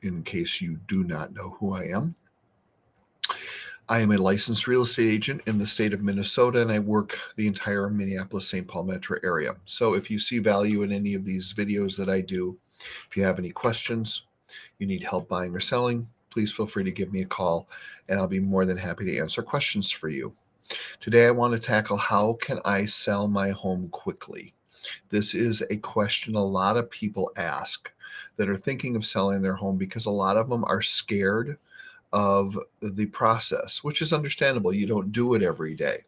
in case you do not know who I am. I am a licensed real estate agent in the state of Minnesota, and I work the entire Minneapolis-St. Paul metro area. So if you see value in any of these videos that I do, if you have any questions, you need help buying or selling, please feel free to give me a call, and I'll be more than happy to answer questions for you. Today, I want to tackle how can I sell my home quickly? This is a question a lot of people ask that are thinking of selling their home because a lot of them are scared of the process, which is understandable. You don't do it every day,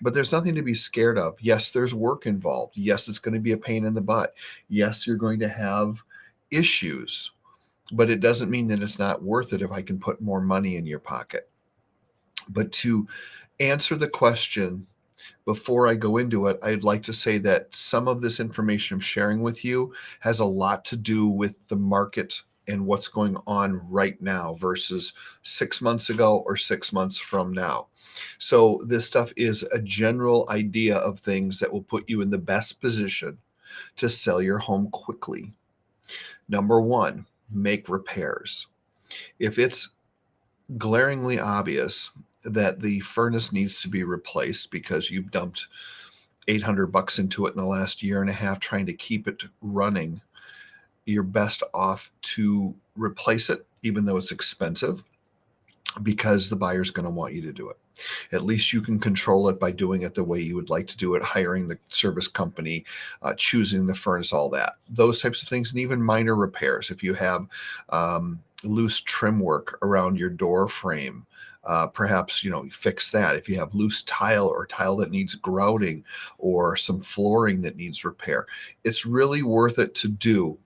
but there's nothing to be scared of. Yes, there's work involved. Yes, it's going to be a pain in the butt. Yes, you're going to have issues, but it doesn't mean that it's not worth it if I can put more money in your pocket. But to answer the question, before I go into it, I'd like to say that some of this information I'm sharing with you has a lot to do with the market and what's going on right now versus 6 months ago or 6 months from now. So this stuff is a general idea of things that will put you in the best position to sell your home quickly. Number one, make repairs. If it's glaringly obvious that the furnace needs to be replaced because you've dumped $800 into it in the last year and a half trying to keep it running, you're best off to replace it, even though it's expensive, because the buyer's going to want you to do it. At least you can control it by doing it the way you would like to do it, hiring the service company, choosing the furnace, all that. Those types of things, and even minor repairs. If you have loose trim work around your door frame, perhaps fix that. If you have loose tile or tile that needs grouting or some flooring that needs repair, it's really worth it to do,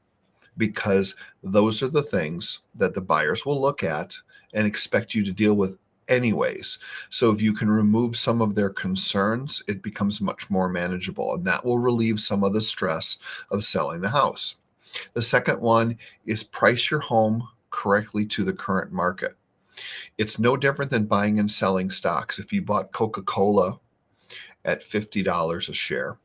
because those are the things that the buyers will look at and expect you to deal with anyways. So if you can remove some of their concerns, it becomes much more manageable, and that will relieve some of the stress of selling the house. The second one is price your home correctly to the current market. It's no different than buying and selling stocks. If you bought Coca-Cola at $50 a share,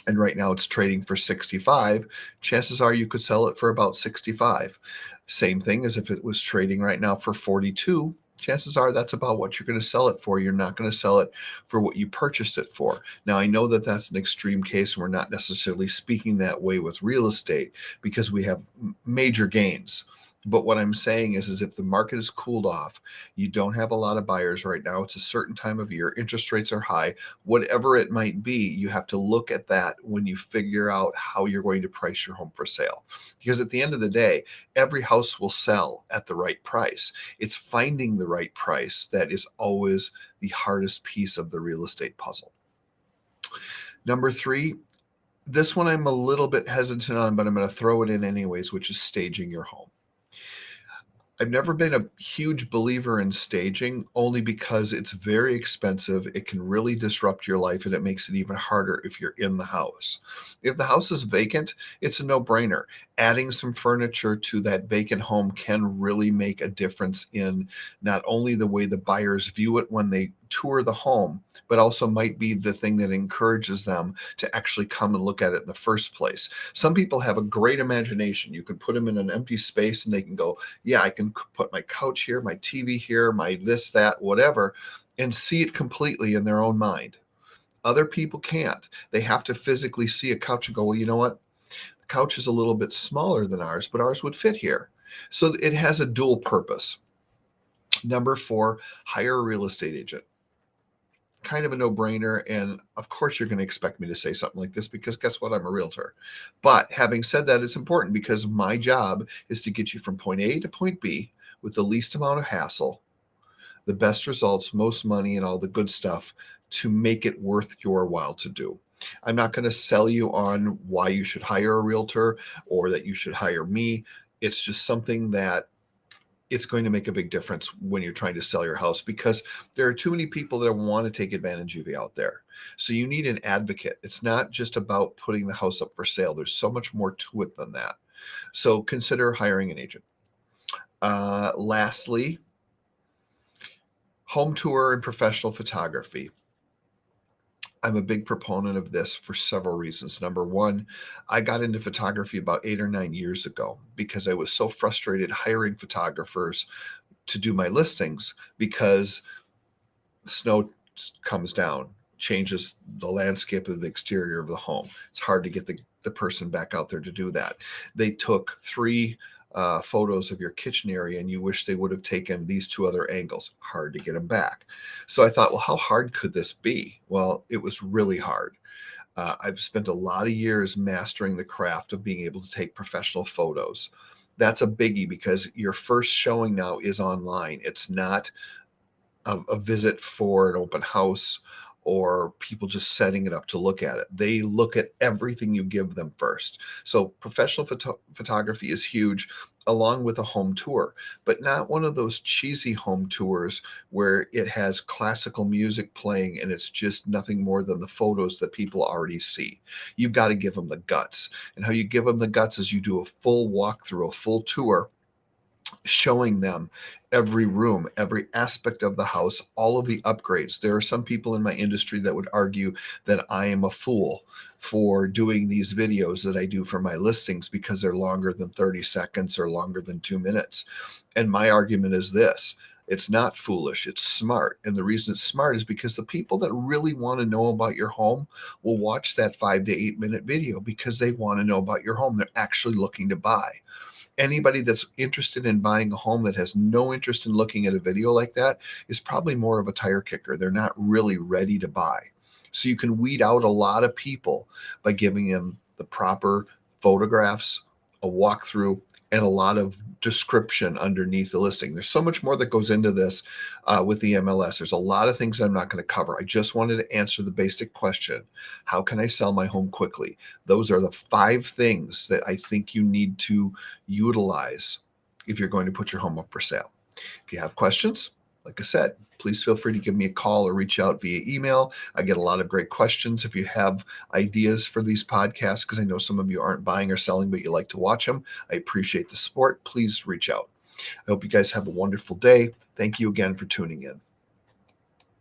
and right now it's trading for 65, chances are you could sell it for about 65. Same thing as if it was trading right now for 42, chances are that's about what you're going to sell it for. You're not going to sell it for what you purchased it for. Now, I know that that's an extreme case, and we're not necessarily speaking that way with real estate because we have major gains. But what I'm saying is if the market is cooled off, you don't have a lot of buyers right now, it's a certain time of year, interest rates are high, whatever it might be, you have to look at that when you figure out how you're going to price your home for sale. Because at the end of the day, every house will sell at the right price. It's finding the right price that is always the hardest piece of the real estate puzzle. Number three, this one I'm a little bit hesitant on, but I'm going to throw it in anyways, which is staging your home. I've never been a huge believer in staging, only because it's very expensive. It can really disrupt your life, and it makes it even harder if you're in the house. If the house is vacant, it's a no-brainer. Adding some furniture to that vacant home can really make a difference in not only the way the buyers view it when they tour the home, but also might be the thing that encourages them to actually come and look at it in the first place. Some people have a great imagination. You can put them in an empty space and they can go, yeah, I can put my couch here, my TV here, my this, that, whatever, and see it completely in their own mind. Other people can't. They have to physically see a couch and go, well, you know what? The couch is a little bit smaller than ours, but ours would fit here. So it has a dual purpose. Number four, hire a real estate agent. Kind of a no-brainer, and of course you're going to expect me to say something like this because guess what? I'm a realtor. But having said that, it's important because my job is to get you from point A to point B with the least amount of hassle, the best results, most money, and all the good stuff to make it worth your while to do. I'm not going to sell you on why you should hire a realtor or that you should hire me. It's just something that it's going to make a big difference when you're trying to sell your house, because there are too many people that want to take advantage of you out there. So you need an advocate. It's not just about putting the house up for sale. There's so much more to it than that. So consider hiring an agent. Lastly, home tour and professional photography. I'm a big proponent of this for several reasons. Number one, I got into photography about 8 or 9 years ago because I was so frustrated hiring photographers to do my listings because snow comes down, changes the landscape of the exterior of the home. It's hard to get the person back out there to do that. They took three photos of your kitchen area and you wish they would have taken these two other angles. Hard to get them back. So I thought, well, how hard could this be? Well, it was really hard. I've spent a lot of years mastering the craft of being able to take professional photos. That's a biggie because your first showing now is online. It's not a visit for an open house or people just setting it up to look at it. They look at everything you give them first. So professional photography is huge, along with a home tour, but not one of those cheesy home tours where it has classical music playing and it's just nothing more than the photos that people already see. You've got to give them the guts. And how you give them the guts is you do a full walkthrough, a full tour, showing them every room, every aspect of the house, all of the upgrades. There are some people in my industry that would argue that I am a fool for doing these videos that I do for my listings because they're longer than 30 seconds or longer than 2 minutes. And my argument is this: it's not foolish, it's smart. And the reason it's smart is because the people that really want to know about your home will watch that 5 to 8 minute video because they want to know about your home. They're actually looking to buy. Anybody that's interested in buying a home that has no interest in looking at a video like that is probably more of a tire kicker. They're not really ready to buy. So you can weed out a lot of people by giving them the proper photographs, a walkthrough, and a lot of description underneath the listing. There's so much more that goes into this with the MLS. There's a lot of things I'm not going to cover. I just wanted to answer the basic question: how can I sell my home quickly? Those are the 5 things that I think you need to utilize if you're going to put your home up for sale. If you have questions, like I said, please feel free to give me a call or reach out via email. I get a lot of great questions. If you have ideas for these podcasts, because I know some of you aren't buying or selling, but you like to watch them, I appreciate the support. Please reach out. I hope you guys have a wonderful day. Thank you again for tuning in.